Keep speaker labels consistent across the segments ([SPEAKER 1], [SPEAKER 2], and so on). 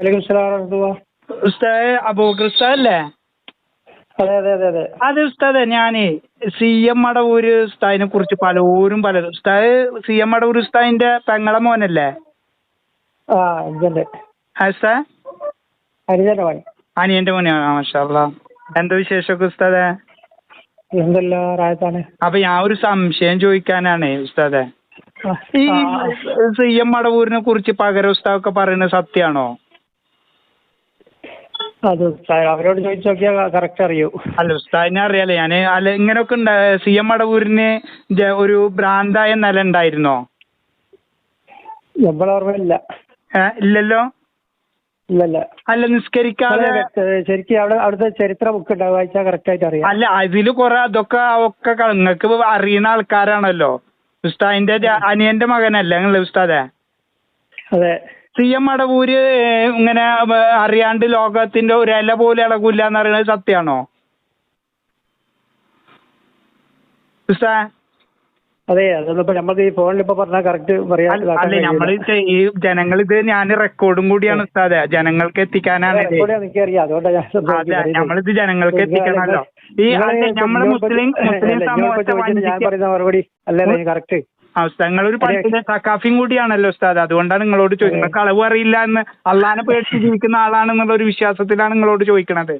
[SPEAKER 1] വലൈക്കും സ്സലാം വറഹ്മത്തുള്ളാഹി.
[SPEAKER 2] ഉസ്താദ് അബൂബക്കർ ഉസ്താദല്ലേ?
[SPEAKER 1] അതെ അതെ അതെ അതെ.
[SPEAKER 2] അത് ഉസ്താദെ ഞാനേ CM മടവൂര് ഉസ്താദിനെ കുറിച്ച് പലരും ഉസ്താദ് CM മടവൂര് ഉസ്താദിന്റെ പെങ്ങളെ മോനല്ലേ?
[SPEAKER 1] ആ ഇതുണ്ട്
[SPEAKER 2] ഉസ്താദ്
[SPEAKER 1] ഹരിജന്റെ പണി.
[SPEAKER 2] അനിയന്റെ മോനാണ്. മാഷാ അല്ലാ. എന്താ വിശേഷമൊക്കെ ഉസ്താദെ?
[SPEAKER 1] എന്തെല്ലാം റായത്താണ്.
[SPEAKER 2] അപ്പൊ ഞാൻ ഒരു സംശയം ചോദിക്കാനാണ് ഉസ്താദെ. ഈ
[SPEAKER 1] ആ,
[SPEAKER 2] CM മടവൂരിനെ കുറിച്ച് പകരം ഉസ്താദൊക്കെ പറയുന്നത് സത്യാണോ?
[SPEAKER 1] അത് അവരോട് ചോദിച്ചു നോക്കിയാൽ കറക്റ്റ് അറിയൂ.
[SPEAKER 2] അല്ല ഉസ്താദിനെ അറിയാലേ ഞാന്. അല്ല ഇങ്ങനൊക്കെ CM മടവൂരിന് ഒരു ഭ്രാന്തായ നില ഉണ്ടായിരുന്നോ?
[SPEAKER 1] നമ്മളെ ഓർമ്മയില്ല.
[SPEAKER 2] ഇല്ലല്ലോ.
[SPEAKER 1] ഇല്ലല്ല.
[SPEAKER 2] അല്ല നിസ്കരിക്കാതെ
[SPEAKER 1] ശരിക്കും അവിടുത്തെ ചരിത്ര ബുക്ക് ഉണ്ടാവും, വായിച്ചാൽ കറക്റ്റ് ആയിട്ട് അറിയാം.
[SPEAKER 2] അല്ല അതില് കൊറേ അതൊക്കെ നിങ്ങൾക്ക് അറിയുന്ന ആൾക്കാരാണല്ലോ. ഉസ്താദിന്റെ അനിയന്റെ മകനല്ലേ നിങ്ങള് ഉസ്താദെ?
[SPEAKER 1] അതെ.
[SPEAKER 2] CM മടവൂര് ഇങ്ങനെ അറിയാണ്ട് ലോകത്തിന്റെ ഒരു ഇല പോലും ഇളകൂല എന്ന് പറയുന്നത് സത്യാണോ ഉസ്താദ്?
[SPEAKER 1] അതെ, അതൊന്നും ഇപ്പൊ നമ്മൾക്ക് ഈ ഫോണിൽ ഇപ്പൊ പറഞ്ഞാൽ കറക്റ്റ് പറയാൻ.
[SPEAKER 2] അല്ലെ നമ്മള് ഈ ജനങ്ങൾ ഇത് ഞാൻ റെക്കോർഡും കൂടിയാണ് ഉസ്താദെ, ജനങ്ങൾക്ക് എത്തിക്കാനാണ് ഇത്.
[SPEAKER 1] എനിക്കറിയാം, അതുകൊണ്ടാണ്
[SPEAKER 2] അതെ നമ്മളിത് ജനങ്ങൾക്ക് എത്തിക്കണല്ലോ. ഈ നമ്മളെ മുസ്ലിം സമൂഹത്തെ
[SPEAKER 1] ഞാൻ പറയുന്ന മറുപടി അല്ലേ കറക്റ്റ്.
[SPEAKER 2] നിങ്ങളൊരു പള്ളിയിലെ സക്കാഫിയും കൂടിയാണല്ലോ ഉസ്താദ്, അതുകൊണ്ടാണ് നിങ്ങളോട് ചോദിക്കുന്നത്. കളവ് അറിയില്ല എന്ന് അള്ളാനെ പേടിച്ച് ജീവിക്കുന്ന ആളാണെന്നുള്ള ഒരു വിശ്വാസത്തിലാണ് നിങ്ങളോട് ചോദിക്കണത്.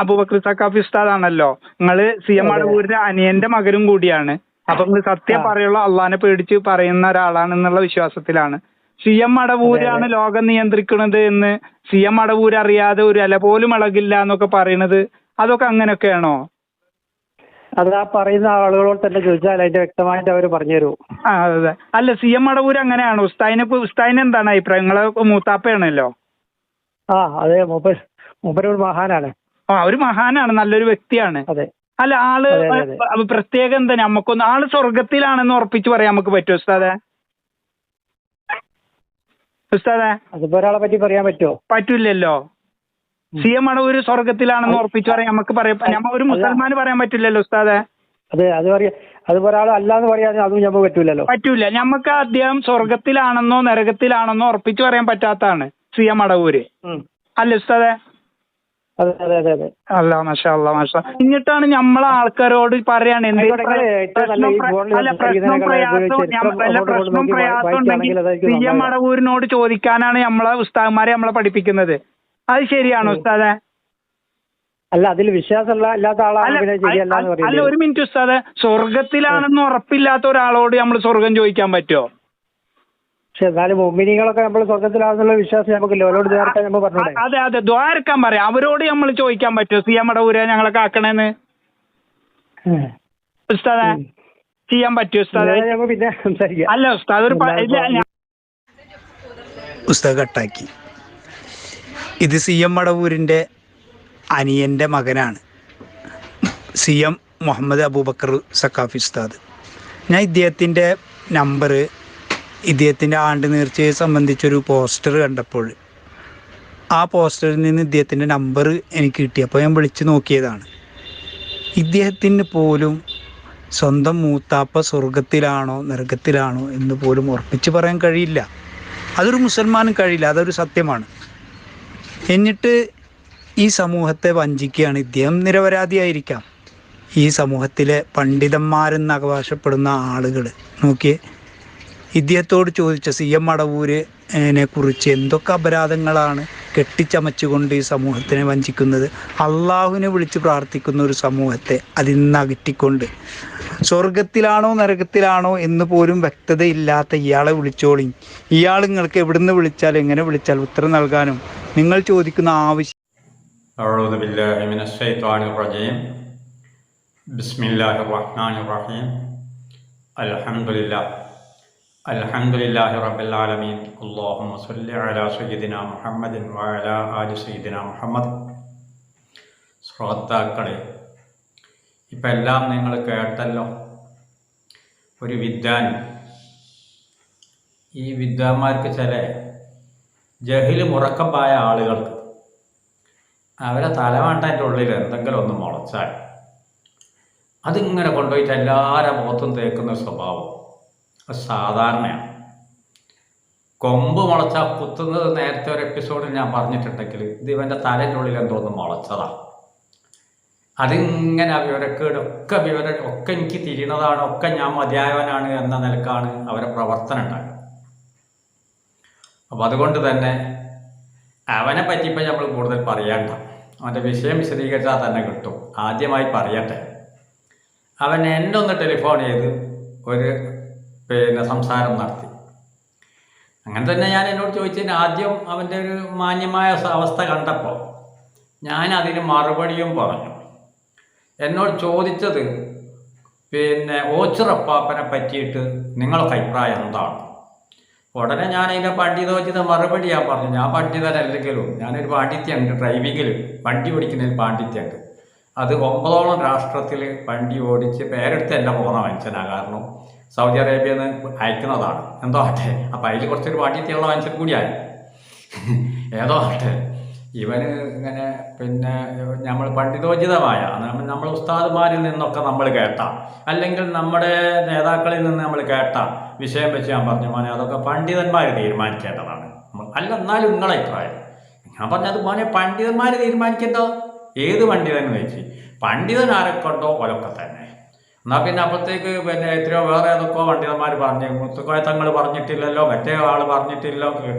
[SPEAKER 2] അബൂബക്കർ സക്കാഫി ഉസ്താദാണല്ലോ നിങ്ങള്. CM മടവൂരിന്റെ അനിയന്റെ മകനും കൂടിയാണ്. അപ്പൊ നിങ്ങൾ സത്യം പറയുള്ളൂ, അള്ളാനെ പേടിച്ച് പറയുന്ന ഒരാളാണെന്നുള്ള വിശ്വാസത്തിലാണ്. CM മടവൂരാണ് ലോകം നിയന്ത്രിക്കുന്നത് എന്ന് CM മടവൂര് അറിയാതെ ഒരു ഇല പോലും ഇളകില്ല എന്നൊക്കെ പറയണത്, അതൊക്കെ അങ്ങനെയൊക്കെയാണോ?
[SPEAKER 1] അത് ആ പറയുന്ന ആളുകളോട് തന്നെ ചോദിച്ചാൽ അതിന്റെ വ്യക്തമായിട്ട് അവർ പറഞ്ഞു തരൂ.
[SPEAKER 2] അതെ. അല്ല CM മടവൂര് അങ്ങനെയാണോ? ഉസ്താദിന് എന്താണ് അഭിപ്രായം? നിങ്ങളെ മൂത്താപ്പയാണല്ലോ.
[SPEAKER 1] അതെ, മൂപ്പര് ഒരു മഹാനാണ്.
[SPEAKER 2] ഒരു മഹാനാണ്, നല്ലൊരു വ്യക്തിയാണ്.
[SPEAKER 1] അതെ.
[SPEAKER 2] അല്ല ആള് പ്രത്യേകം എന്താ? നമുക്കൊന്ന് ആള് സ്വർഗത്തിലാണെന്ന് ഉറപ്പിച്ച് പറയാൻ നമുക്ക് പറ്റുമോ ഉസ്താദെ?
[SPEAKER 1] അതിപ്പോ ഒരാളെ പറ്റി പറയാൻ പറ്റുമോ?
[SPEAKER 2] പറ്റൂലല്ലോ. CM മടവൂര് സ്വർഗത്തിലാണെന്ന് ഉറപ്പിച്ച് പറയാൻ നമുക്ക് പറയാം. ഒരു മുസൽമാന് പറയാൻ പറ്റില്ലല്ലോ ഉസ്താദെ.
[SPEAKER 1] അതെ, അതിപ്പോ ഒരാൾ അല്ലാന്ന് പറയാൻ അതും നമുക്ക് പറ്റൂലല്ലോ.
[SPEAKER 2] പറ്റൂല. നമുക്ക് അദ്ദേഹം സ്വർഗത്തിലാണെന്നോ നരകത്തിലാണെന്നോ ഉറപ്പിച്ച് പറയാൻ പറ്റാത്തതാണ് CM മടവൂര്. അല്ല ഉസ്താദെ?
[SPEAKER 1] അതെ അതെ അതെ അതെ.
[SPEAKER 2] അല്ലാ മാഷാ അല്ലാ മാഷാ. എന്നിട്ടാണ് നമ്മളെ ആൾക്കാരോട് പറയാണ് പ്രശ്നം പ്രയാസം ഉണ്ടെങ്കിൽ CM മടവൂരിനോട് ചോദിക്കാനാണ് നമ്മളെ ഉസ്താദന്മാരെ നമ്മളെ പഠിപ്പിക്കുന്നത്. അത് ശരിയാണോ ഉസ്താദെ?
[SPEAKER 1] അല്ല, അതിൽ വിശ്വാസമുള്ള അല്ലാത്ത ആളാണ്.
[SPEAKER 2] അല്ല ഒരു മിനിറ്റ് ഉസ്താദെ, സ്വർഗത്തിലാണെന്ന് ഉറപ്പില്ലാത്ത ഒരാളോട് നമ്മൾ സ്വർഗം ചോദിക്കാൻ പറ്റുമോ?
[SPEAKER 1] പക്ഷെ എന്നാലും മുഅ്മിനീങ്ങളൊക്കെ നമ്മൾ സ്വർഗത്തിലാണെന്നുള്ള വിശ്വാസം നമുക്കില്ല. അവരോട് ദ്വാരക്കാൻ നമ്മൾ പറഞ്ഞൂടെ?
[SPEAKER 2] അതെ ദ്വാരക്കാൻ പറയാം. അവരോട് നമ്മൾ ചോദിക്കാൻ പറ്റുമോ CM മടവൂരെ ഞങ്ങളെ കാക്കണേന്ന് ഉസ്താദെ? ചെയ്യാൻ പറ്റുമോ ഉസ്താദെ?
[SPEAKER 1] പിന്നെ സംസാരിക്കാം.
[SPEAKER 2] അല്ല ഉസ്താദ്
[SPEAKER 3] ഉസ്താദ് കട്ടാക്കി. ഇത് CM മടവൂരിൻ്റെ അനിയൻ്റെ മകനാണ്, CM മുഹമ്മദ് അബൂബക്കർ സക്കാഫി ഉസ്താദ്. ഞാൻ ഇദ്ദേഹത്തിൻ്റെ നമ്പർ, ഇദ്ദേഹത്തിൻ്റെ ആണ്ട് നേർച്ചയെ സംബന്ധിച്ചൊരു പോസ്റ്റർ കണ്ടപ്പോൾ ആ പോസ്റ്ററിൽ നിന്ന് ഇദ്ദേഹത്തിൻ്റെ നമ്പർ എനിക്ക് കിട്ടിയപ്പോൾ ഞാൻ വിളിച്ച് നോക്കിയതാണ്. ഇദ്ദേഹത്തിന് പോലും സ്വന്തം മൂത്താപ്പ സ്വർഗത്തിലാണോ നരകത്തിലാണോ എന്ന് പോലും ഉറപ്പിച്ച് പറയാൻ കഴിയില്ല. അതൊരു മുസൽമാനും കഴിയില്ല, അതൊരു സത്യമാണ്. എന്നിട്ട് ഈ സമൂഹത്തെ വഞ്ചിക്കുകയാണ് ഇദ്ദേഹം. നിരപരാധിയായിരിക്കാം. ഈ സമൂഹത്തിലെ പണ്ഡിതന്മാരെന്ന് അവകാശപ്പെടുന്ന ആളുകൾ നോക്കിയേ, ഇദ്ദേഹത്തോട് ചോദിച്ച CM മടവൂരിനെ കുറിച്ച് എന്തൊക്കെ അപരാധങ്ങളാണ് കെട്ടിച്ചമച്ചുകൊണ്ട് ഈ സമൂഹത്തിനെ വഞ്ചിക്കുന്നത്. അള്ളാഹുവിനെ വിളിച്ച് പ്രാർത്ഥിക്കുന്ന ഒരു സമൂഹത്തെ അതിൽ നിന്ന് അകറ്റിക്കൊണ്ട് സ്വർഗത്തിലാണോ നരകത്തിലാണോ എന്ന് പോലും വ്യക്തതയില്ലാത്ത ഇയാളെ വിളിച്ചോളി. ഇയാൾ നിങ്ങൾക്ക് എവിടുന്ന് വിളിച്ചാൽ എങ്ങനെ വിളിച്ചാൽ ഉത്തരം നൽകാനും നിങ്ങൾ ചോദിക്കുന്ന ആവശ്യം.
[SPEAKER 4] അഊദു ബില്ലാഹി മിനശ് ശൈത്വാനിർ റജീം. ബിസ്മില്ലാഹിർ റഹ്മാനിർ റഹീം. അൽഹംദുലില്ലാഹി റബ്ബിൽ ആലമീൻ. അല്ലാഹുമ്മ സ്വല്ലി അലാ സയ്യിദിനാ മുഹമ്മദിൻ വഅലാ ആലി സയ്യിദിനാ മുഹമ്മദ്. ശ്രോതാക്കളെ, ഇപ്പം എല്ലാം നിങ്ങൾ കേട്ടല്ലോ. ഒരു വിദ്വാൻ, ഈ വിദ്വാന്മാർക്ക് ചില ജഹില് മുറക്കപ്പായ ആളുകൾക്ക് അവരെ തലമണ്ടൻ്റെ ഉള്ളിൽ എന്തെങ്കിലും ഒന്ന് മുളച്ചാൽ അതിങ്ങനെ കൊണ്ടുപോയിട്ട് എല്ലാവരുടെ മുഖത്തും തേക്കുന്ന സ്വഭാവം അത് സാധാരണയാണ്. കൊമ്പ് മുളച്ച കുത്തുന്നത് നേരത്തെ ഒരു എപ്പിസോഡിൽ ഞാൻ പറഞ്ഞിട്ടുണ്ടെങ്കിൽ ഇത് ഇവൻ്റെ തലേൻ്റെ ഉള്ളിൽ എന്തോന്ന് മുളച്ചതാ. അതിങ്ങനെ വിവരക്കേട് ഒക്കെ എനിക്ക് തിരിയണതാണ്, ഒക്കെ ഞാൻ മതിയായവനാണ് എന്ന നിലക്കാണ് അവരെ പ്രവർത്തനം ഉണ്ടാകുക. അപ്പം അതുകൊണ്ട് തന്നെ അവനെ പറ്റിയപ്പോൾ നമ്മൾ കൂടുതൽ പറയണ്ട, അവൻ്റെ വിഷയം വിശദീകരിച്ചാൽ തന്നെ കിട്ടും. ആദ്യമായി പറയട്ടെ, അവൻ എന്നെ ഒന്ന് ടെലിഫോൺ ചെയ്ത് ഒരു സംസാരം നടത്തി. അങ്ങനെ തന്നെ ഞാൻ എന്നോട് ചോദിച്ചതിന് ആദ്യം അവൻ്റെ ഒരു മാന്യമായ അവസ്ഥ കണ്ടപ്പോൾ ഞാൻ അതിന് മറുപടിയും പറഞ്ഞു. എന്നോട് ചോദിച്ചത് ഓച്ചിറപ്പാപ്പനെ പറ്റിയിട്ട് നിങ്ങളുടെ അഭിപ്രായം എന്താണ്? ഉടനെ ഞാൻ അതിൻ്റെ പണ്ഡിതോചിത മറുപടി ഞാൻ പറഞ്ഞു. ഞാൻ പണ്ഡിതനല്ലെങ്കിലും ഞാനൊരു പാണ്ഡിത്യമുണ്ട്, ഡ്രൈവിങ്ങിൽ വണ്ടി ഓടിക്കുന്നതിൽ പാണ്ഡിത്യമുണ്ട്. അത് 9ഓളം രാഷ്ട്രത്തിൽ വണ്ടി ഓടിച്ച് പേരെടുത്ത് എന്നെ പോകുന്ന മനുഷ്യനാണ്. കാരണം സൗദി അറേബ്യയിൽ നിന്ന് അയക്കുന്നതാണ്. എന്തോ ആട്ടെ, അപ്പം അതിൽ കുറച്ചൊരു പാണ്ഡിത്യമുള്ള മനുഷ്യൻ കൂടിയായി. ഏതോ ആട്ടെ, ഇവന് ഇങ്ങനെ നമ്മൾ പണ്ഡിതോചിതമായ നമ്മൾ ഉസ്താദുമാരിൽ നിന്നൊക്കെ നമ്മൾ കേട്ട, അല്ലെങ്കിൽ നമ്മുടെ നേതാക്കളിൽ നിന്ന് നമ്മൾ കേട്ട വിഷയം വെച്ച് ഞാൻ പറഞ്ഞു, മോനെ അതൊക്കെ പണ്ഡിതന്മാർ തീരുമാനിക്കേണ്ടതാണ്. അല്ല, എന്നാലും നിങ്ങളെ അഭിപ്രായം. ഞാൻ പറഞ്ഞത് മോനെ പണ്ഡിതന്മാർ തീരുമാനിക്കേണ്ടോ? ഏത് പണ്ഡിതൻ എന്ന് വെച്ച് പണ്ഡിതൻ ആരൊക്കെണ്ടോ ഓരൊക്കെ തന്നെ. എന്നാൽ പിന്നെ അപ്പോഴത്തേക്ക് എത്രയോ വേറെ ഏതൊക്കെയോ പണ്ഡിതന്മാർ പറഞ്ഞു. മുത്തുക്കോയ തങ്ങൾ പറഞ്ഞിട്ടില്ലല്ലോ, മറ്റേ ആൾ പറഞ്ഞിട്ടില്ലോ,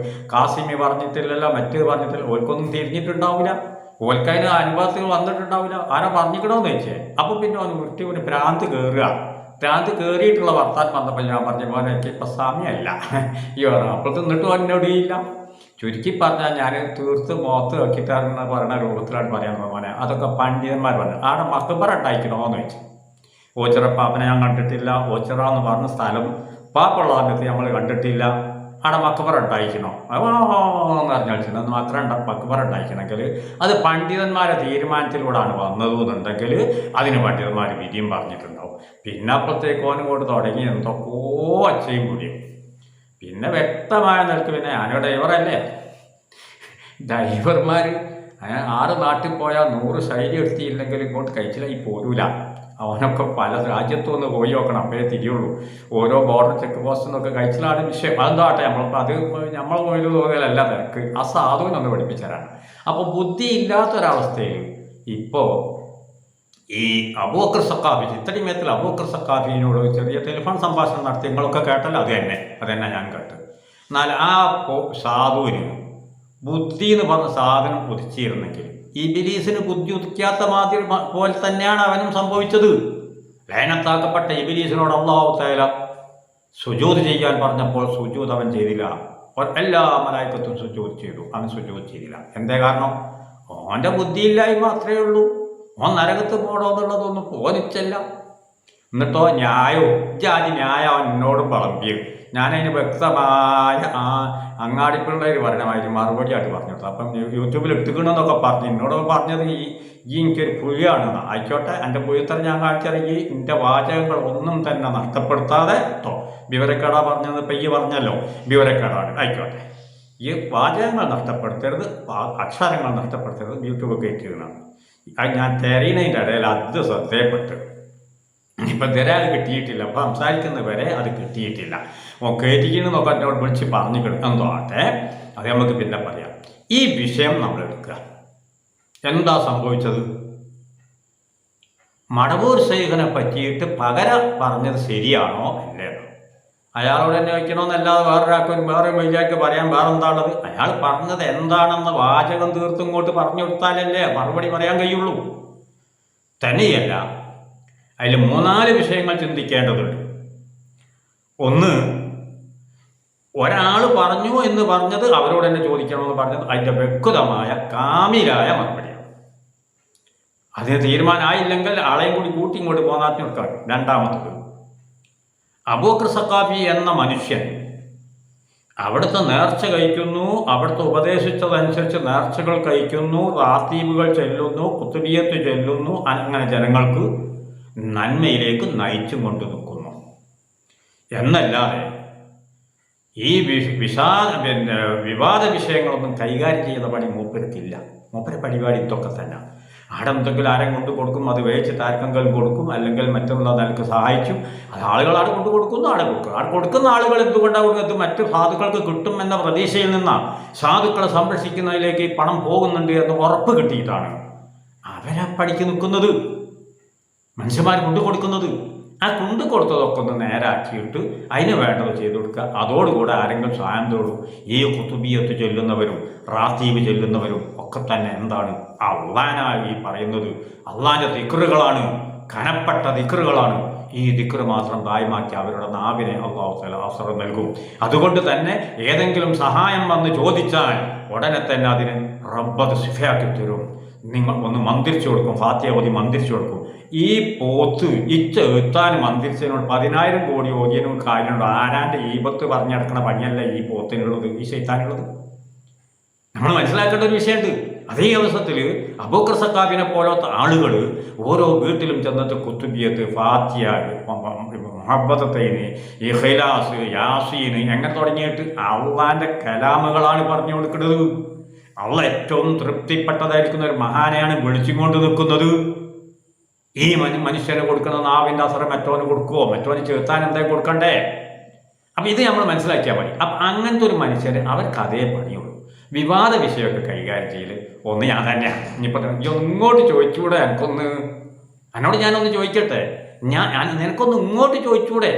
[SPEAKER 4] കാസിമി പറഞ്ഞിട്ടില്ലല്ലോ, മറ്റേ പറഞ്ഞിട്ടില്ല. ഓൽക്കൊന്നും തിരിഞ്ഞിട്ടുണ്ടാവില്ല, ഓൽക്കതിന് അനുഭവത്തിൽ വന്നിട്ടുണ്ടാവില്ല. ആരോ പറഞ്ഞിക്കണമെന്ന് വെച്ചേ. അപ്പോൾ പിന്നെ ഒന്ന് വൃത്തിവിന് ഭ്രാന്ത് കയറിയിട്ടുള്ള വർത്താൻ വന്നപ്പോൾ ഞാൻ പറഞ്ഞു, പോലെ എനിക്ക് ഇപ്പം സമയമല്ല ഈ പറഞ്ഞു. അപ്പോൾ തിന്നിട്ട് എന്നോടിയില്ല. ചുരുക്കി പറഞ്ഞാൽ ഞാൻ തീർത്ത് മുഖത്ത് വെക്കിട്ടാരെന്ന് പറയുന്ന രൂപത്തിലാണ് പറയാൻ മോനെ. അതൊക്കെ പണ്ഡിതന്മാർ പറഞ്ഞു. ആടെ മക്ബറ ഉണ്ടായിക്കണോന്ന് വെച്ചു. ഓച്ചിറപ്പാപ്പനെ ഞാൻ കണ്ടിട്ടില്ല. ഓച്ചിറ എന്ന് പറഞ്ഞ സ്ഥലം പാപ്പുള്ള സമയത്ത് നമ്മൾ കണ്ടിട്ടില്ല. അവിടെ മക്ബറ ഉണ്ടായിക്കണോ എന്ന് പറഞ്ഞാൽ അത് മാത്രം മക്ബറ ഉണ്ടായിക്കണമെങ്കിൽ അത് പണ്ഡിതന്മാരെ തീരുമാനത്തിലൂടെയാണ് വന്നതെന്നുണ്ടെങ്കിൽ അതിന് പണ്ഡിതന്മാർ വിധിയും പറഞ്ഞിട്ടുണ്ടാവും. പിന്നെ അപ്പോഴത്തേക്കോനും കൊണ്ട് തുടങ്ങി എന്തൊക്കെയോ അച്ചയും കൂടിയും. പിന്നെ വ്യക്തമായ നിലക്ക് പിന്നെ ഞാനോ ഡ്രൈവറല്ലേ, ഡ്രൈവർമാർ 6 നാട്ടിൽ പോയാൽ 100 ശൈലി എടുത്തില്ലെങ്കിൽ ഇങ്ങോട്ട് കഴിച്ചിലായി പോരൂല. അവനൊക്കെ പല രാജ്യത്തുനിന്ന് പോയി നോക്കണം, അപ്പോഴേ തിരിയുള്ളൂ. ഓരോ ബോർഡർ ചെക്ക് പോസ്റ്റിൽ നിന്നൊക്കെ കഴിച്ചിലാണ് വിഷയം. അതെന്താട്ടെ, നമ്മളിപ്പോൾ അത് നമ്മൾ പോയി തോന്നിയാലല്ല നിനക്ക് ആ സാധുവിനൊന്ന് പഠിപ്പിച്ചതാണ്. അപ്പോൾ ബുദ്ധി ഇല്ലാത്തൊരവസ്ഥയിൽ ഇപ്പോൾ ഈ അബൂബക്കർ സഖാഫി, ചിത്തടിമേത്തിൽ അബൂബക്കർ സഖാഫിനോട് ചെറിയ ടെലിഫോൺ സംഭാഷണം നടത്തി. നിങ്ങളൊക്കെ കേട്ടല്ലോ, അത് തന്നെ ഞാൻ കേട്ടു. എന്നാൽ ആ സാധുവിന് ബുദ്ധി എന്ന് പറഞ്ഞ സാധനം ഉദിച്ചിരുന്നെങ്കിൽ ഇബിലീസിന് ബുദ്ധി ഉദിക്കാത്ത മാതിരി പോലെ തന്നെയാണ് അവനും സംഭവിച്ചത്. ലയനത്താക്കപ്പെട്ട ഇബിലീസിനോട് അല്ലാഹു തആല സുജൂദ് ചെയ്യാൻ പറഞ്ഞപ്പോൾ സുജൂദ് അവൻ ചെയ്തില്ല. എല്ലാ മലായിക്കത്തും സുജൂദ് ചെയ്തു, അവൻ സുജൂദ് ചെയ്തില്ല. എന്തേ കാരണം? ഓൻ്റെ ബുദ്ധിയില്ലായ്മ അത്രയേ ഉള്ളൂ. ഓൻ നരകത്ത് പോകണോ എന്നുള്ളതൊന്നും പോനിച്ചല്ല. എന്നിട്ടോ ജാതി ന്യായം അവൻ എന്നോടും വിളമ്പിയത്. ഞാനതിന് വ്യക്തമായ അങ്ങാടിപ്പിള്ളേർ പറഞ്ഞ മാതിരി മറുപടിയായിട്ട് പറഞ്ഞിട്ടു. അപ്പം യൂട്യൂബിൽ എടുത്തുക്കണമെന്നൊക്കെ പറഞ്ഞു. എന്നോട് പറഞ്ഞത് ഈ എനിക്കൊരു പുഴയാണെന്ന്. ആയിക്കോട്ടെ, എൻ്റെ പുഴത്തരം ഞാൻ കാണിച്ചിറങ്ങി എൻ്റെ വാചകങ്ങൾ ഒന്നും തന്നെ നഷ്ടപ്പെടുത്താതെ കേട്ടോ. വിവരക്കേടാ പറഞ്ഞത് ഇപ്പം ഈ പറഞ്ഞല്ലോ, വിവരക്കേടാണ്. ആയിക്കോട്ടെ, ഈ വാചകങ്ങൾ നഷ്ടപ്പെടുത്തരുത്, അക്ഷരങ്ങൾ നഷ്ടപ്പെടുത്തരുത്. യൂട്യൂബ് കയറ്റിയതാണ്. ഞാൻ തെരയുന്നതിൻ്റെ ഇടയിൽ അത് ശ്രദ്ധയപ്പെട്ട് ഇപ്പം തരാ അത് കിട്ടിയിട്ടില്ല. അപ്പം സംസാരിക്കുന്ന വരെ അത് കിട്ടിയിട്ടില്ല. കയറ്റിക്കണമെന്നൊക്കെ എന്നോട് വിളിച്ച് പറഞ്ഞു എന്തോ ആട്ടെ, അത് നമുക്ക് പിന്നെ പറയാം. ഈ വിഷയം നമ്മൾ എടുക്കുക. എന്താ സംഭവിച്ചത്? മടവൂർ ശൈഖിനെ പറ്റിയിട്ട് പകരം പറഞ്ഞത് ശരിയാണോ അല്ലേ? അയാളോട് തന്നെ വയ്ക്കണമെന്നല്ലാതെ വേറെ വലിയാൾക്ക് പറയാൻ വേറെന്താണുള്ളത്? അയാൾ പറഞ്ഞത് എന്താണെന്ന് വാചകം തീർത്തും ഇങ്ങോട്ട് പറഞ്ഞു കൊടുത്താലല്ലേ മറുപടി പറയാൻ കഴിയുള്ളൂ. തന്നെയല്ല, അതിൽ 3-4 വിഷയങ്ങൾ ചിന്തിക്കേണ്ടതുണ്ട്. ഒന്ന്, ഒരാൾ പറഞ്ഞു എന്ന് പറഞ്ഞത് അവരോട് തന്നെ ചോദിക്കണമെന്ന് പറഞ്ഞത് അതിൻ്റെ വ്യക്തമായ കാമിലായ മറുപടിയാണ്. അതിന് തീരുമാനമായില്ലെങ്കിൽ ആളെയും കൂടി കൂട്ടി ഇങ്ങോട്ട് പോകാൻ നിൽക്കാം. രണ്ടാമത്തത്, അബൂബക്കർ സഖാഫി എന്ന മനുഷ്യൻ അവിടുത്തെ നേർച്ച കഴിക്കുന്നു, അവിടുത്തെ ഉപദേശിച്ചതനുസരിച്ച് നേർച്ചകൾ കഴിക്കുന്നു, റാത്തീബുകൾ ചെല്ലുന്നു, കുത്തുബിയത്ത് ചെല്ലുന്നു, അങ്ങനെ ജനങ്ങൾക്ക് നന്മയിലേക്ക് നയിച്ചും കൊണ്ട് നിൽക്കുന്നു എന്നല്ലാതെ ഈ വിവാദ വിഷയങ്ങളൊന്നും കൈകാര്യം ചെയ്യുന്ന പണി മൂപ്പർക്കില്ല. മൂപ്പര് പരിപാടി ഇതൊക്കെ തന്നെ. അവിടെ എന്തെങ്കിലും ആരെയും കൊണ്ട് കൊടുക്കും, അത് വേവിച്ചിട്ട് ആർക്കെങ്കിലും കൊടുക്കും, അല്ലെങ്കിൽ മറ്റുള്ള നിലക്ക് സഹായിക്കും. അത് ആളുകൾ അവിടെ കൊണ്ട് കൊടുക്കുന്നു, അവിടെ കൊടുക്കും. അവിടെ കൊടുക്കുന്ന ആളുകൾ എന്തുകൊണ്ടാണ് കൊടുക്കുന്നത്? മറ്റു സാധുക്കൾക്ക് കിട്ടും എന്ന പ്രതീക്ഷയിൽ നിന്നാണ്. സാധുക്കളെ സംരക്ഷിക്കുന്നതിലേക്ക് ഈ പണം പോകുന്നുണ്ട് എന്ന് ഉറപ്പ് കിട്ടിയിട്ടാണ് അവരെ പഠിക്ക് നിൽക്കുന്നത്, മനുഷ്യന്മാർ കൊണ്ടു കൊടുക്കുന്നത്. ആ കൊണ്ടു കൊടുത്തതൊക്കെ ഒന്ന് നേരാക്കിയിട്ട് അതിന് വേണ്ടത് ചെയ്തു കൊടുക്കുക. അതോടുകൂടെ ആരെങ്കിലും സഹായം തോടും. ഈ കുത്തുബിയത്ത് ചൊല്ലുന്നവരും റാത്തീബ് ചൊല്ലുന്നവരും ഒക്കെ തന്നെ എന്താണ്? അള്ളാനായി പറയുന്നത് അള്ളാൻ്റെ ദിക്റുകളാണ്, കനപ്പെട്ട ദിക്റുകളാണ്. ഈ ദിക്റ് മാത്രം ദായമാക്കി അവരുടെ നാവിനെ അള്ളാഹു തആല അവസരം നൽകും. അതുകൊണ്ട് തന്നെ ഏതെങ്കിലും സഹായം വന്ന് ചോദിച്ചാൽ ഉടനെ തന്നെ അതിന് റബ്ബത് സിഫയാക്കി തരും. നിങ്ങൾ ഒന്ന് മന്ത്രിച്ചു കൊടുക്കും, ഫാത്തിഹ ഓതി മന്ത്രിച്ചു കൊടുക്കും. ഈ പോത്ത് എത്താൻ മന്ത്രിച്ചതിനോട് 10,000 കോടി ഓതിയതിനും കാര്യമുണ്ട്. ആരാൻ്റെ ഈപത്ത് പറഞ്ഞെടുക്കണ പണിയല്ല ഈ പോത്തിനുള്ളത്, ഈ ശൈത്താനുള്ളത്. നമ്മൾ മനസ്സിലാക്കേണ്ട ഒരു വിഷയമുണ്ട്. അതേ അവസരത്തിൽ അബൂബക്കർ സഖാഫിനെ പോലത്തെ ആളുകൾ ഓരോ വീട്ടിലും ചെന്നിട്ട് കുത്തുബിയത്ത്, ഫാത്തിഹ, മുഹബ്ബത്തൈന്, ഇഖ്ലാസ്, യാസീന് എങ്ങനെ തുടങ്ങിയിട്ട് അള്ളാൻ്റെ കലാമുകളാണ് പറഞ്ഞു കൊടുക്കുന്നത്. അള്ള ഏറ്റവും തൃപ്തിപ്പെട്ടതായിരിക്കുന്ന ഒരു മഹാനെയാണ് വിളിച്ചുകൊണ്ട് നിൽക്കുന്നത്. ഈ മനുഷ്യന് കൊടുക്കുന്ന നാവിൻ്റെ അസറ് മറ്റോന് കൊടുക്കുമോ? മറ്റോന് ചേർത്താൻ എന്തായാലും കൊടുക്കണ്ടേ? അപ്പം ഇത് നമ്മൾ മനസ്സിലാക്കിയാൽ മതി. അപ്പം അങ്ങനത്തെ ഒരു മനുഷ്യന് അവർക്ക് അതേ പണിയുള്ളൂ. വിവാദ വിഷയമൊക്കെ കൈകാര്യം ചെയ്യൽ ഒന്ന് ഞാൻ തന്നെയാണ്. ഇനിയിപ്പോൾ ഇങ്ങോട്ട് ചോദിച്ചുകൂടെ? എന്നോട് ഞാനൊന്ന് ചോദിക്കട്ടെ, ഞാൻ നിനക്കൊന്ന് ഇങ്ങോട്ട് ചോദിച്ചുകൂടെ?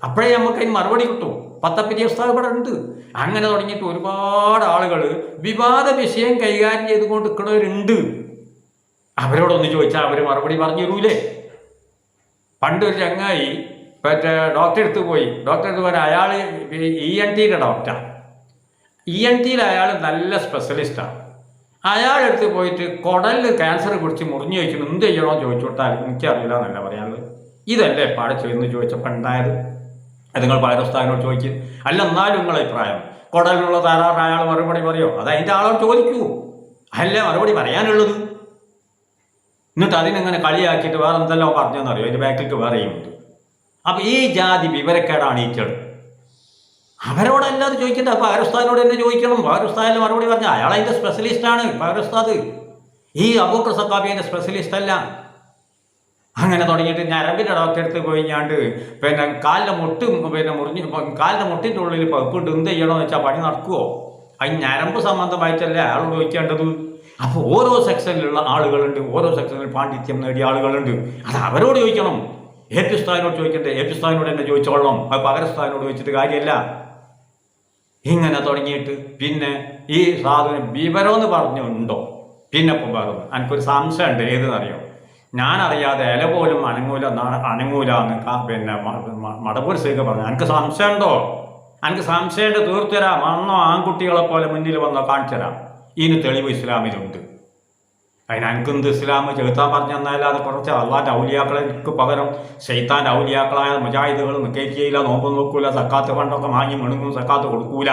[SPEAKER 4] അപ്പോഴേ നമുക്ക് അതിന് മറുപടി കിട്ടും. പത്തപ്പിരി ഉസ്താദ് ഇവിടെ ഉണ്ട്. അങ്ങനെ തുടങ്ങിയിട്ട് ഒരുപാട് ആളുകൾ വിവാദ വിഷയം കൈകാര്യം ചെയ്തുകൊണ്ട് നിൽക്കുന്നവരുണ്ട്. അവരോടൊന്ന് ചോദിച്ചാൽ അവർ മറുപടി പറഞ്ഞു തരൂലേ? പണ്ടൊരു ചങ്ങായി മറ്റേ ഡോക്ടറെ അടുത്ത് പോയി. ഡോക്ടറെ അടുത്ത് പോയാൽ അയാൾ ENTയുടെ ഡോക്ടറാണ്. ENTയിൽ അയാൾ നല്ല സ്പെഷ്യലിസ്റ്റാണ്. അയാളെടുത്ത് പോയിട്ട് കുടലിൽ ക്യാൻസർ കുറിച്ച് മുറിഞ്ഞു ചോദിക്കണം, എന്ത് ചെയ്യണമെന്ന് ചോദിച്ചു കൊടുത്താൽ എനിക്കറിയില്ല എന്നല്ല പറയാനുള്ളത്. ഇതല്ലേ പാടെ ചെയ്യുമെന്ന് ചോദിച്ചപ്പോൾ ഉണ്ടായത്. അത് നിങ്ങൾ പാരസ്ഥാനോട് ചോദിക്കും. അല്ല എന്നാലും നിങ്ങളുടെ അഭിപ്രായം കുടലിനുള്ള തകരാറ് അയാൾ മറുപടി പറയോ? അത് അതിൻ്റെ ആളോട് ചോദിക്കൂ. അല്ലേ മറുപടി പറയാനുള്ളത്? എന്നിട്ട് അതിനെങ്ങനെ കളിയാക്കിയിട്ട് വേറെ എന്തെല്ലാം പറഞ്ഞെന്നറിയോ? അതിൻ്റെ ബാക്കിലേക്ക് വേറെയുമുണ്ട്. അപ്പം ഈ ജാതി വിവരക്കേടാണ് ഈ ചെള്. അവരോടല്ലാതെ ചോദിക്കട്ടെ, പകരസ്ഥാനോട് തന്നെ ചോദിക്കണം. പകരസ്ഥാനിൽ മറുപടി പറഞ്ഞാൽ അയാൾ അതിൻ്റെ സ്പെഷ്യലിസ്റ്റാണ്. പകരസ്ഥാദ് ഈ അബൂബക്കർ സഖാഫിൻ്റെ സ്പെഷ്യലിസ്റ്റ് അല്ല. അങ്ങനെ തുടങ്ങിയിട്ട് ഞരമ്പിൻ്റെ ഡോക്ടറെ അടുത്ത് പോയി ഞാണ്ട് കാലിൻ്റെ മുട്ടും കാലിൻ്റെ മുട്ടിൻ്റെ ഉള്ളിൽ പഴുപ്പുണ്ട്, എന്ത് ചെയ്യണമെന്ന് വെച്ചാൽ പണി നടക്കുമോ? അതിന് ഞരമ്പ് സംബന്ധമായിട്ടല്ലേ അയാളോട് ചോദിക്കേണ്ടത്. അപ്പോൾ ഓരോ സെക്ഷനിലുള്ള ആളുകളുണ്ട്, ഓരോ സെക്ഷനിൽ പാണ്ഡിത്യം നേടിയ ആളുകളുണ്ട്. അത് അവരോട് ചോദിക്കണം. AP ഉസ്താദിനോട് ചോദിക്കട്ടെ, AP ഉസ്താദിനോട് തന്നെ ചോദിച്ചോളണം. അത് പകരസ്ഥാനോട് ചോദിച്ചിട്ട് കാര്യമല്ല. ഇങ്ങനെ തുടങ്ങിയിട്ട് പിന്നെ ഈ സാധനം വിവരമെന്ന് പറഞ്ഞുണ്ടോ? പിന്നെ ഇപ്പം പറഞ്ഞു എനിക്കൊരു സംശയമുണ്ട്. ഏതെന്നറിയോ? ഞാനറിയാതെ ഇല പോലും അനങ്ങൂലെന്ന് പിന്നെ മടപ്പൂർ സേഖ പറഞ്ഞു. എനിക്ക് സംശയമുണ്ടോ? എനിക്ക് സംശയമുണ്ട്, തീർത്തരാം. അന്നോ ആൺകുട്ടികളെ പോലെ മുന്നിൽ വന്നോ കാണിച്ചു തരാം. ഇതിന് തെളിവ് ഇസ്ലാമിലുണ്ട്. അതിന് എനിക്കെന്ത് ഇസ്ലാം ചെലുത്താൻ പറഞ്ഞു തന്നാൽ അത് കുറച്ച് അള്ളാൻ്റെ ഔലിയാക്കളെക്ക് പകരം ശൈത്താൻ്റെ ഔലിയാക്കളായ മുജാഹിദുകൾ നിൽക്കരിക്കുകയില്ല, നോമ്പ് നോക്കൂല, സക്കാത്ത് ഫണ്ടൊക്കെ വാങ്ങി മെണുങ്ങും, സക്കാത്ത് കൊടുക്കൂല,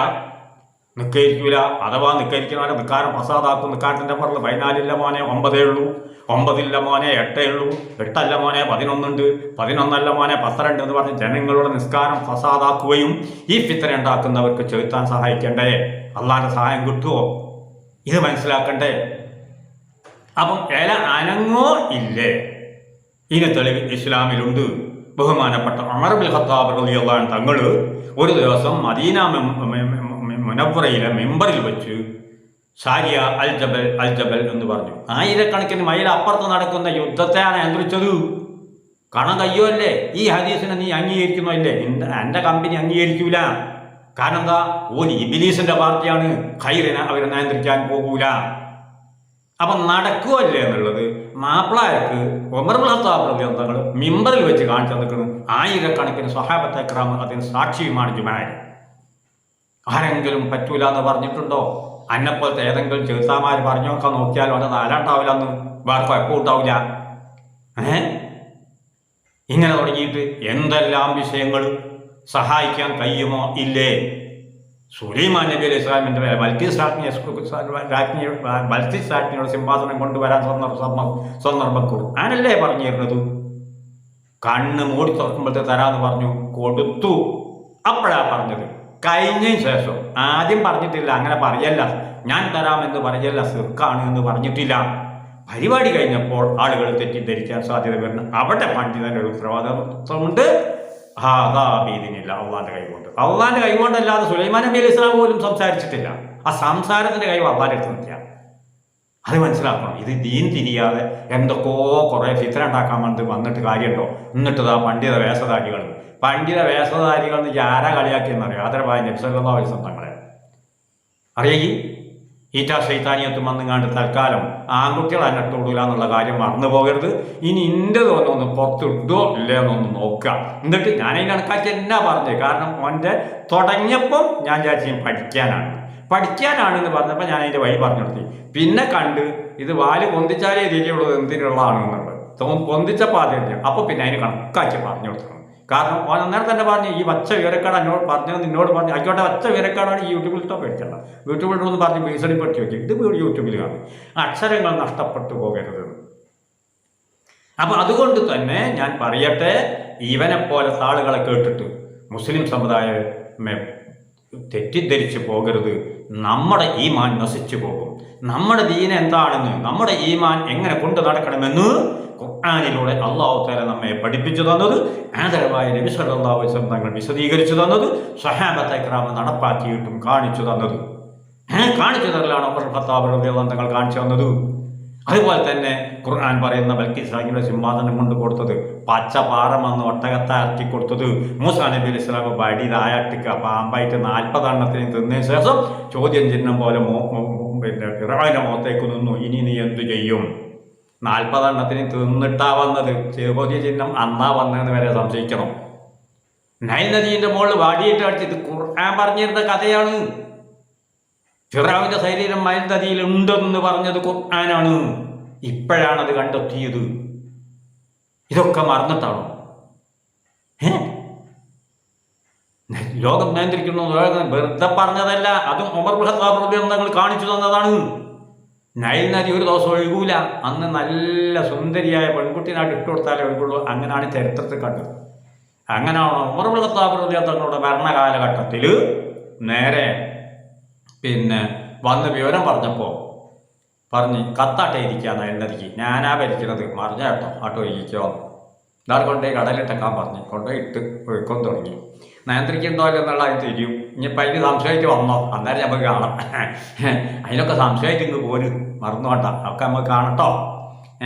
[SPEAKER 4] നിൽക്കരിക്കൂല. അഥവാ നിൽക്കരിക്കുന്നവരെ നിൽക്കാരം പ്രസാദാക്കും. നിൽക്കാരത്തിൻ്റെ പുറത്ത് 14 മോനെ 9 ഉള്ളൂ, 9 മോനെ 8 ഉള്ളൂ, 8 മോനെ 11 ഉണ്ട്, 11 മോനെ 12 എന്ന് പറഞ്ഞ് ജനങ്ങളുടെ നിസ്കാരം ഫസാദാക്കുകയും ഈ ഫിത്തന ഉണ്ടാക്കുന്നവർക്ക് ചെലുത്താൻ സഹായിക്കണ്ടേ? അള്ളാൻ്റെ സഹായം കിട്ടുമോ? ഇത് മനസ്സിലാക്കണ്ടേ? അപ്പം ഇല അനങ്ങോ ഇല്ലേ? ഇതിന് തെളിവ് ഇസ്ലാമിലുണ്ട്. ബഹുമാനപ്പെട്ട ഉമർ ഇബ്നുൽ ഖത്താബ് റളിയല്ലാഹു അൻഹു തങ്ങൾ ഒരു ദിവസം മദീന മുനവ്വറയിലെ മിമ്പറിൽ വെച്ച് സാരിയ അൽ ജബൽ എന്ന് പറഞ്ഞു. ആയിരക്കണക്കിന് മൈൽ അപ്പുറത്ത് നടക്കുന്ന യുദ്ധത്തെയാണ് നിയന്ത്രിച്ചത്. കണം കയ്യോ അല്ലേ? ഈ ഹദീസിനെ നീ അംഗീകരിക്കുന്നോ അല്ലേ? എൻ്റെ കമ്പനി അംഗീകരിക്കൂല. കാരണം എന്താ? ഒരു ഇബ്ലീസിന്റെ പാർട്ടിയാണ്. ഖൈറിനെ അവർ നിയന്ത്രിക്കാൻ പോകൂല. അപ്പം നടക്കുമല്ലേ എന്നുള്ളത് മാപ്പിളാർക്ക് ഉമർ ഇബ്നുൽ ഖത്താബ് റളിയല്ലാഹു അൻഹു മിമ്പറിൽ വെച്ച് കാണിച്ചു നിൽക്കുന്നു. ആയിരക്കണക്കിന് സ്വഹാബത്തെ ഇക്റാം അതിന് സാക്ഷിയുമാണ്. ജുമാഅ ആരെങ്കിലും പറ്റൂല എന്ന് പറഞ്ഞിട്ടുണ്ടോ? അന്നെപ്പോലത്തെ ഏതെങ്കിലും ചെറുത്താമാർ പറഞ്ഞൊക്കെ നോക്കിയാലും അത് നാലാണ്ടാവില്ല എന്ന് വേറെ കുഴപ്പം ഉണ്ടാവില്ല. ഇങ്ങനെ തുടങ്ങിയിട്ട് എന്തെല്ലാം വിഷയങ്ങൾ സഹായിക്കാൻ കഴിയുമോ ഇല്ലേ? സുലൈമാൻ നബി അലൈഹി സ്വലാമിൻ്റെ ബൽക്കിസ് സിംഹാസനം കൊണ്ടുവരാൻ സന്ദർഭം കൊടുക്കും. ആനല്ലേ പറഞ്ഞിരുന്നത്? കണ്ണ് മൂടി തുറക്കുമ്പോഴത്തെ തരാമെന്ന് പറഞ്ഞു, കൊടുത്തു. അപ്പോഴാണ് പറഞ്ഞത്. കഴിഞ്ഞതിന് ശേഷം ആദ്യം പറഞ്ഞിട്ടില്ല, അങ്ങനെ പറയല്ല, ഞാൻ തരാമെന്ന് പറയല്ല, സിർക്കാണ് എന്ന് പറഞ്ഞിട്ടില്ല. പരിപാടി കഴിഞ്ഞപ്പോൾ ആളുകൾ തെറ്റിദ്ധരിക്കാൻ സാധ്യത വരുന്ന അവിടെ പണ്ഡിതന്റെ ഒരു ഉത്തരവാദിത്വമുണ്ട്. ഹാദാബീദിനില്ല, അള്ളാന്റെ കൈകൊണ്ട്. അള്ളാന്റെ കൈകൊണ്ടല്ലാതെ സുലൈമാൻ നബി അലൈഹി സ്വലാം പോലും സംസാരിച്ചിട്ടില്ല. ആ സംസാരത്തിന്റെ കൈ അള്ളാന്റെ അടുത്ത് നിൽക്കുക. അത് മനസ്സിലാക്കണം. ഇത് ദീൻ തിരിയാതെ എന്തൊക്കെയോ കുറേ ഫിത്ന ഉണ്ടാക്കാൻ വന്നിട്ട് കാര്യമുണ്ടോ? എന്നിട്ട് ആ പണ്ഡിത വേഷധാരികൾ എന്ന് ആരാ കളിയാക്കിയെന്നറിയാം? ആദരവായ നബി സല്ലല്ലാഹു അലൈഹി വസല്ലം തങ്ങളെ അറിയായി ഈറ്റാ ശൈത്താനിയത്തും വന്നുകാണ്ട് തൽക്കാലം ആൺകുട്ടികൾ അന്നട്ടോടൂല എന്നുള്ള കാര്യം മറന്നു പോകരുത്. ഇനി ഇൻ്റെ തോന്നൊന്ന് പുറത്തിട്ടോ ഇല്ലേ എന്നൊന്ന് നോക്കുക. എന്നിട്ട് ഞാനതിന് കണക്കാക്കി എന്നാ പറഞ്ഞത്. കാരണം അവൻ്റെ തുടങ്ങിയപ്പം ഞാൻ വിചാരിച്ചു പഠിക്കാനാണെന്ന് പറഞ്ഞപ്പോൾ ഞാൻ അതിൻ്റെ വഴി പറഞ്ഞു കൊടുത്തി. പിന്നെ കണ്ട് ഇത് വാല് പൊന്തിച്ചാലേ രീതിയുള്ളത് എന്തിനുള്ളതാണെന്നുള്ളത് പൊന്തിച്ചപ്പോൾ ആദ്യം. അപ്പോൾ പിന്നെ അതിന് കണക്കാക്കി പറഞ്ഞു കൊടുക്കണം. കാരണം ഓൻ അന്നേരം തന്നെ പറഞ്ഞു ഈ വച്ച വിവരക്കാട് എന്നോട് പറഞ്ഞത് നിന്നോട് പറഞ്ഞു ആയിക്കോട്ടെ, വച്ച വിവരക്കാടാണ് ഈ യൂട്യൂബിലിട്ടോ പേടിക്കണ്ട. യൂട്യൂബിലിട്ടൊന്ന് പറഞ്ഞ് ഭീഷണിപ്പെടുത്തി വെക്കും. ഇത് യൂട്യൂബിൽ കാണും. അക്ഷരങ്ങൾ നഷ്ടപ്പെട്ടു പോകരുത്. അപ്പം അതുകൊണ്ട് തന്നെ ഞാൻ പറയട്ടെ, ഇവനെ പോലത്തെ ആളുകളെ കേട്ടിട്ട് മുസ്ലിം സമുദായം തെറ്റിദ്ധരിച്ച് പോകരുത്. നമ്മുടെ ഈമാൻ നശിച്ചു പോകും. നമ്മുടെ ദീൻ എന്താണെന്ന്, നമ്മുടെ ഈമാൻ എങ്ങനെ കൊണ്ടു നടക്കണമെന്ന് ഖുർആനിലൂടെ അല്ലാഹു തആല നമ്മെ പഠിപ്പിച്ചു തന്നത്, ആദരവായ നബി സല്ലല്ലാഹു അലൈഹി വസല്ലം തങ്ങൾ വിശദീകരിച്ചു തന്നത്, സ്വഹാബത്തെ കിറാം നടപ്പാക്കിയിട്ടും കാണിച്ചു തന്നത്. കാണിച്ചു തരലാണ് ഉമർ ഖത്താബ് റളിയല്ലാഹു അൻഹു തങ്ങൾ കാണിച്ചു തന്നത്. അതുപോലെ തന്നെ ഖുർആൻ പറയുന്ന ബൽക്കിസ്സായുടെ സിംഹാസനം കൊണ്ട് കൊടുത്തത്, പച്ച പാറമെന്ന് ഒട്ടകത്തെ ഇറക്കി കൊടുത്തത്, മൂസാ നബി അലൈഹി സ്വലാം വടി തായാട്ടിക്ക പാമ്പായിട്ട് 40 എണ്ണത്തിന് തിന്നതിന് ശേഷം ചോദ്യം ചിഹ്നം പോലെ പിന്നെ ഫിറഔന്റെ മുഖത്തേക്ക് നിന്നു, ഇനി നീ എന്തു ചെയ്യും? 40 എണ്ണത്തിന് തിന്നിട്ടാ വന്നത്. ചോദ്യ ചിഹ്നം അന്നാ വന്നതെന്ന് വരെ സംശയിക്കണം. നൈൽ നദീന്റെ മുകളിൽ വാടിയിട്ട് അടിച്ചത് ഖുർആൻ പറഞ്ഞിരുന്ന കഥയാണ്. ഫിറഔന്റെ ശരീരം നൈൽ നദിയിൽ ഉണ്ടെന്ന് പറഞ്ഞത് ഖുർആനാണ്. ഇപ്പോഴാണത് കണ്ടെത്തിയത്. ഇതൊക്കെ മറന്നിട്ടാണോ? ലോകം നിയന്ത്രിക്കുന്നു വെറുതെ പറഞ്ഞതല്ല. അതും ഉമർ ഇബ്നു ഖത്താബ് റളിയല്ലാഹു അൻഹു കാണിച്ചു തന്നതാണ്. നൈൽ നദി ഒരു ദിവസം ഒഴുകൂല. അന്ന് നല്ല സുന്ദരിയായ പെൺകുട്ടിനായിട്ട് ഇട്ട് കൊടുത്താലേ ഒഴുകുള്ളൂ. അങ്ങനെയാണ് ചരിത്രത്തിൽ കണ്ടത്. അങ്ങനെയാണ് ഉമർ ഇബ്നു ഖത്താബ് റളിയല്ലാഹു അൻഹുവിന്റെ ഭരണകാലഘട്ടത്തിൽ നേരെ പിന്നെ വന്ന് വിവരം പറഞ്ഞപ്പോൾ പറഞ്ഞ് കത്താട്ടെ ഇരിക്കുക നൈൽ നദിക്ക്, ഞാനാ ഭരിക്കുന്നത്, മറിഞ്ഞ കേട്ടോ ആട്ടോ ഇരിക്കോ. ഇതാൾ കൊണ്ടുപോയി കടലിട്ടേക്കാൻ പറഞ്ഞു. കൊണ്ടുപോയി ഇട്ട് ഒഴുക്കം തുടങ്ങി. നിയന്ത്രിക്കണ്ടോ എന്നുള്ള അതിന് തിരിയും. ഇനിയിപ്പോൾ അതിന് സംശയമായിട്ട് വന്നോ, അന്നേരം നമുക്ക് കാണാം. അതിനൊക്കെ സംശയമായിട്ട് ഇങ്ങ് പോരും, മറന്നു വേണ്ട, ഒക്കെ നമുക്ക് കാണട്ടോ.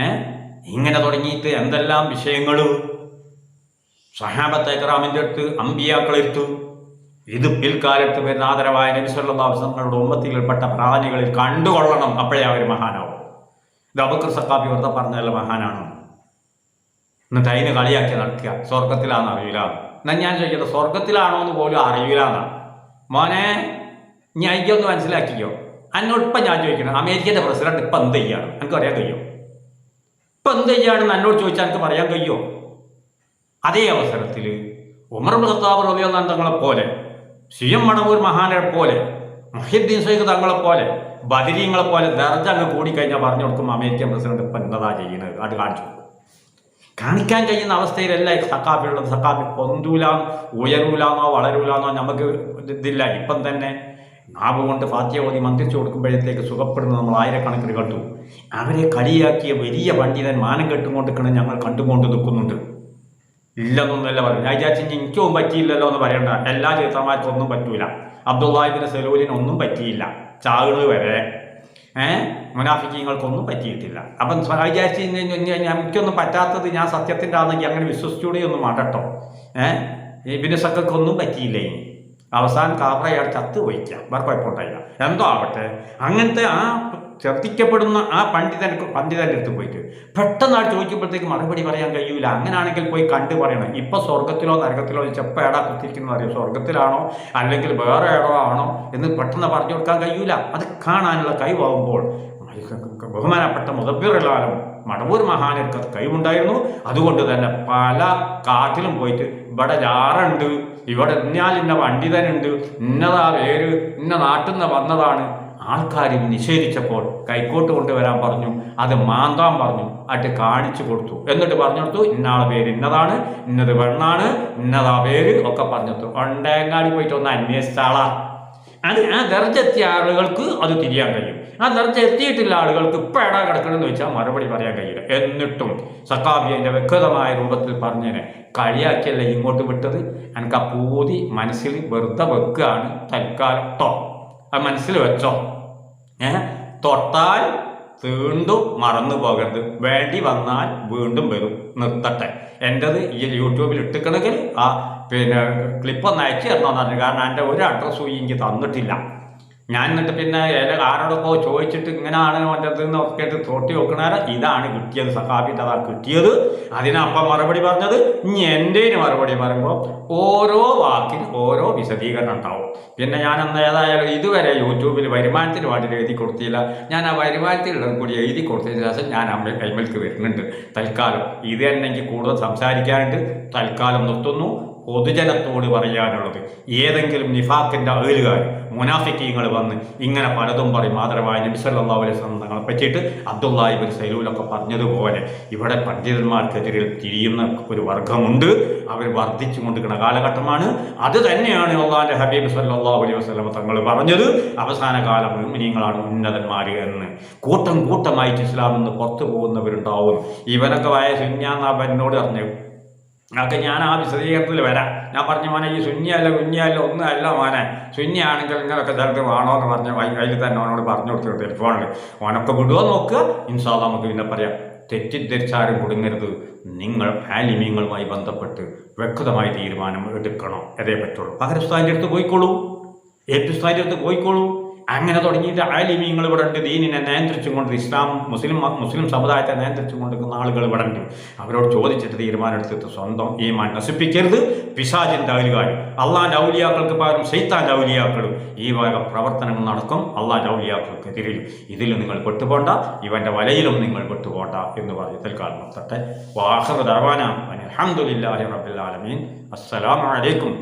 [SPEAKER 4] ഇങ്ങനെ തുടങ്ങിയിട്ട് എന്തെല്ലാം വിഷയങ്ങൾ സ്വഹാബത്തെ കിറാമിൻ്റെ അടുത്ത്, അമ്പിയാക്കളെടുത്ത്, ഇത് പിൽക്കാലത്ത് വരുന്ന ആദരവായ നബി സല്ലല്ലാഹു അലൈഹി വസല്ലമയുടെ ഉമ്മത്തിൽപ്പെട്ട പ്രാണികളിൽ കണ്ടുകൊള്ളണം. അപ്പോഴേ അവർ മഹാനാവും. ഇത് അബൂബക്കർ സഖാഫി വെറുതെ പറഞ്ഞതല്ല, മഹാനാണ്. എന്നിട്ട് അതിന് കളിയാക്കി നടക്കുക. സ്വർഗത്തിലാണെന്ന് അറിയില്ല. എന്നാൽ ഞാൻ ചോദിക്കട്ടെ, സ്വർഗത്തിലാണോ എന്ന് പോലും അറിയില്ല എന്നാണ്. മോനെ ഞാൻ എനിക്കൊന്ന് മനസ്സിലാക്കിയോ? എന്നോട് ഇപ്പം ഞാൻ ചോദിക്കണം, അമേരിക്കൻ്റെ പ്രസിഡന്റ് ഇപ്പം എന്ത് ചെയ്യാണ്? എനിക്ക് പറയാൻ കഴിയുമോ? ഇപ്പം എന്ത് ചെയ്യാണെന്ന് എന്നോട് ചോദിച്ചാൽ എനിക്ക് പറയാൻ കഴിയുമോ? അതേ അവസരത്തിൽ ഉമർ ഇബ്നു ഖത്താബ് റളിയല്ലാഹു അൻഹു തങ്ങളെ പോലെ, CM മടവൂർ മഹാനെ പോലെ, മുഹ്യിദ്ദീൻ ശൈഖ് തങ്ങളെ പോലെ, ബദരീങ്ങളെ പോലെ ദർജ അങ്ങ് കൂടിക്കഴിഞ്ഞാൽ പറഞ്ഞു കൊടുക്കും അമേരിക്കൻ പ്രസിഡന്റ് ഇപ്പം എന്നതാ ചെയ്യുന്നത്. അത് കാണിച്ചു കാണിക്കാൻ കഴിയുന്ന അവസ്ഥയിലല്ല സഖാഫിയുള്ളത്. സഖാഫി പൊന്തൂലാന്നോ ഉയരൂലാന്നോ വളരൂലാന്നോ നമുക്ക് ഇതില്ല. ഇപ്പം തന്നെ നാവ് കൊണ്ട് ഫാത്തിഹ ഓതി മന്ത്രിച്ചു കൊടുക്കുമ്പോഴത്തേക്ക് സുഖപ്പെടുന്ന നമ്മൾ ആയിരക്കണക്കിന് കണ്ടു. അവരെ കളിയാക്കിയ വലിയ പണ്ഡിതൻ മാനം കെട്ടുകൊണ്ടിരിക്കണം ഞങ്ങൾ കണ്ടുകൊണ്ട് നിൽക്കുന്നുണ്ട്. ഇല്ലെന്നൊന്നല്ല പറയും. ഞാൻ വിചാരിച്ചു എനിക്കൊന്നും പറ്റിയില്ലല്ലോ എന്ന് പറയണ്ട. എല്ലാ ചരിത്രമാർക്കൊന്നും പറ്റൂല. അബ്ദുല്ലാഹി ഇബ്നു സലൂലിനൊന്നും പറ്റിയില്ല, ചാകുന്നത് വരെ. മുനാഫിക്കീങ്ങൾക്കൊന്നും പറ്റിയിട്ടില്ല. അപ്പം വിചാരിച്ച് എനിക്കൊന്നും പറ്റാത്തത് ഞാൻ സത്യത്തിൻ്റെ ആണെങ്കിൽ അങ്ങനെ വിശ്വസിച്ചൂടെ ഒന്നും വേണ്ടട്ടോ. ഇബ്നു സക്കക്കൊന്നും പറ്റിയില്ല. ഇനി അവസാനം കാബ്രയാൾ ചത്ത് വയ്ക്കാം, വേറെ കുഴപ്പമുണ്ടായില്ല. എന്തോ ആവട്ടെ, അങ്ങനത്തെ ആ ശ്രദ്ധിക്കപ്പെടുന്ന ആ പണ്ഡിതൻ്റെ അടുത്ത് പോയിട്ട് പെട്ടെന്ന് ആ ചോദിക്കുമ്പോഴത്തേക്ക് മറുപടി പറയാൻ കഴിയൂല. അങ്ങനെയാണെങ്കിൽ പോയി കണ്ടു പറയണം. ഇപ്പം സ്വർഗത്തിലോ നരകത്തിലോ ചെപ്പം ഏടാ കുത്തിരിക്കുന്നത് അറിയാം, സ്വർഗത്തിലാണോ അല്ലെങ്കിൽ വേറെ ഏടോ ആണോ എന്ന് പെട്ടെന്ന് പറഞ്ഞു കൊടുക്കാൻ കഴിയൂല. അത് കാണാനുള്ള കഴിവാകുമ്പോൾ ബഹുമാനപ്പെട്ട മുദബ്ബിറുൽ മടവൂർ മഹാനർക്ക് കഴിവുണ്ടായിരുന്നു. അതുകൊണ്ട് തന്നെ പല കാട്ടിലും പോയിട്ട് ഇവിടെ ജാറുണ്ട്, ഇവിടെ ഇന്ന പണ്ഡിതനുണ്ട്, ഇന്നതാ പേര്, ഇന്ന നാട്ടിൽ നിന്ന് വന്നതാണ്. ആൾക്കാർ നിഷേധിച്ചപ്പോൾ കൈക്കോട്ട് കൊണ്ടുവരാൻ പറഞ്ഞു, അത് മാന്താൻ പറഞ്ഞു, അത് കാണിച്ചു കൊടുത്തു. എന്നിട്ട് പറഞ്ഞു കൊടുത്തു ഇന്നാളെ പേര് ഇന്നതാണ്, ഇന്നത് പെണ്ണാണ്, ഇന്നതാ പേര് ഒക്കെ പറഞ്ഞു കൊടുത്തു. ഒണ്ടേങ്ങാടി പോയിട്ട് ഒന്ന് അന്വേഷിച്ചാളാ. അത് ആ ദർജ എത്തിയ ആളുകൾക്ക് അത് തിരിയാൻ കഴിയും. ആ ദർജ എത്തിയിട്ടുള്ള ആളുകൾക്ക് ഇപ്പം എടാ കിടക്കണമെന്ന് വെച്ചാൽ മറുപടി പറയാൻ കഴിയില്ല. എന്നിട്ടും സഖാഫി അതിൻ്റെ വ്യക്തമായ രൂപത്തിൽ പറഞ്ഞതിനെ കളിയാക്കിയല്ല ഇങ്ങോട്ട് വിട്ടത്. എനിക്ക് ആ പൂതി മനസ്സിൽ വെറുതെ വെക്കുകയാണ് തൽക്കാലം. അത് മനസ്സിൽ വെച്ചോ. തൊട്ടാൽ വീണ്ടും മറന്നു പോകരുത്. വേണ്ടി വന്നാൽ വീണ്ടും വരും. നിർത്തട്ടെ. എൻ്റെത് ഈ യൂട്യൂബിൽ ഇട്ടിക്കണമെങ്കിൽ ആ ക്ലിപ്പൊന്ന് അയച്ചു തരണമെന്ന് പറഞ്ഞു. കാരണം എൻ്റെ ഒരു അഡ്രസ്സും എനിക്ക് തന്നിട്ടില്ല. ഞാൻ എന്നിട്ട് പിന്നെ ആരോടൊക്കെ ചോദിച്ചിട്ട് ഇങ്ങനെയാണ് മറ്റേത് നോക്കിയിട്ട് തോട്ടി നോക്കണേരെ ഇതാണ് കിട്ടിയത്. സഖാഫിൻ്റെ അതാണ് കിട്ടിയത്. അതിനപ്പം മറുപടി പറഞ്ഞത്. ഇനി എൻ്റെ മറുപടി പറയുമ്പോൾ ഓരോ വാക്കിന് ഓരോ വിശദീകരണം ഉണ്ടാവും. പിന്നെ ഞാനന്ന് ഏതായാലും ഇതുവരെ യൂട്യൂബിൽ വരുമാനത്തിന് വേണ്ടി എഴുതി കൊടുത്തില്ല. ഞാൻ ആ വരുമാനത്തിലുള്ളത് കൂടി എഴുതി കൊടുത്തതിന് ശേഷം ഞാൻ കൈമൽക്ക് വരുന്നുണ്ട്. തൽക്കാലം ഇത് തന്നെ എനിക്ക് കൂടുതൽ സംസാരിക്കാനുണ്ട്. തൽക്കാലം നിർത്തുന്നു. പൊതുജനത്തോട് പറയാനുള്ളത്, ഏതെങ്കിലും നിഫാഖിൻ്റെ അയലുകാർ മുനാഫിക്കീങ്ങൾ വന്ന് ഇങ്ങനെ പലതും പറയും. മാത്രമായ നബി സല്ലല്ലാഹു അലൈഹി വസല്ലം തങ്ങളെ പറ്റിയിട്ട് അബ്ദുല്ലാഹി ഇബ്നു സലൂലൊക്കെ പറഞ്ഞതുപോലെ ഇവിടെ പണ്ഡിതന്മാർക്കെതിരെ തിരിയുന്ന ഒരു വർഗമുണ്ട്. അവർ വർദ്ധിച്ചു കൊണ്ടിരിക്കുന്ന കാലഘട്ടമാണ്. അത് തന്നെയാണ് അല്ലാഹുവിൻ്റെ ഹബീബ് സല്ലല്ലാഹു അലൈഹി വസല്ലം തങ്ങൾ പറഞ്ഞത്. അവസാന കാലം മുഅ്മിനീങ്ങളാണ് ഉന്നതന്മാർ എന്ന്. കൂട്ടം കൂട്ടമായിട്ട് ഇസ്ലാമിൽ നിന്ന് പുറത്തു പോകുന്നവരുണ്ടാവും. ഇവനൊക്കെ സുന്നിയാന്ന് എന്നോട് പറഞ്ഞു. അതൊക്കെ ഞാൻ ആ വിശദീകരണത്തിൽ വരാം. ഞാൻ പറഞ്ഞു മോനെ ഈ സുന്നിയല്ല കുഞ്ഞിയല്ല ഒന്നും അല്ല മോനെ. സുന്നിയാണെങ്കിൽ ഇങ്ങനെയൊക്കെ സ്ഥലത്ത് വേണോ എന്ന് പറഞ്ഞ അതിൽ തന്നെ അവനോട് പറഞ്ഞു കൊടുത്തു ടെലിഫോണിൽ. ഓനൊക്കെ വിടുവോ നോക്കുക. ഇൻഷാ അല്ലാഹ് നമുക്ക് പിന്നെ പറയാം. തെറ്റിദ്ധരിച്ചാരും കുടുങ്ങരുത്. നിങ്ങൾ ആലിമീങ്ങളുമായി ബന്ധപ്പെട്ട് വ്യക്തമായ തീരുമാനം എടുക്കണം. അതേ പറ്റുള്ളൂ. പകരം ഉസ്താദിൻ്റെ അടുത്ത് പോയിക്കോളൂ. ഏറ്റവും ഉസ്താദിൻ്റെ അടുത്ത് പോയിക്കോളൂ. അങ്ങനെ തുടങ്ങിയിട്ട് ആലിമീങ്ങൾ ഇവിടെ ഉണ്ട്. ദീനിനെ നിയന്ത്രിച്ചും കൊണ്ട് മുസ്ലിം സമുദായത്തെ നിയന്ത്രിച്ചും കൊണ്ടിരിക്കുന്ന ആളുകൾ ഇവിടെ ഉണ്ട്. അവരോട് ചോദിച്ചിട്ട് തീരുമാനം എടുത്തിട്ട് സ്വന്തം ഈമാൻ നശിപ്പിക്കരുത്. പിശാചിൻ്റെ ഔലിയാക്കൾ, അള്ളാൻ്റെ ഔലിയാക്കൾക്ക് പകരം ശൈത്താൻ്റെ ഔലിയാക്കളും ഈ വക പ്രവർത്തനങ്ങൾ നടക്കും. അള്ളാൻ്റെ ഔലിയാക്കൾക്കെതിരിൽ ഇതിൽ നിങ്ങൾ പെട്ടുപോണ്ട, ഇവൻ്റെ വലയിലും നിങ്ങൾ പെട്ടുപോണ്ട എന്ന് പറഞ്ഞ് തൽക്കാലം നിർത്തട്ടെ. വാഖിറു ദഅവാനാ അൽഹംദുലില്ലാഹി റബ്ബിൽ ആലമീൻ. അസ്സലാമു അലൈക്കും.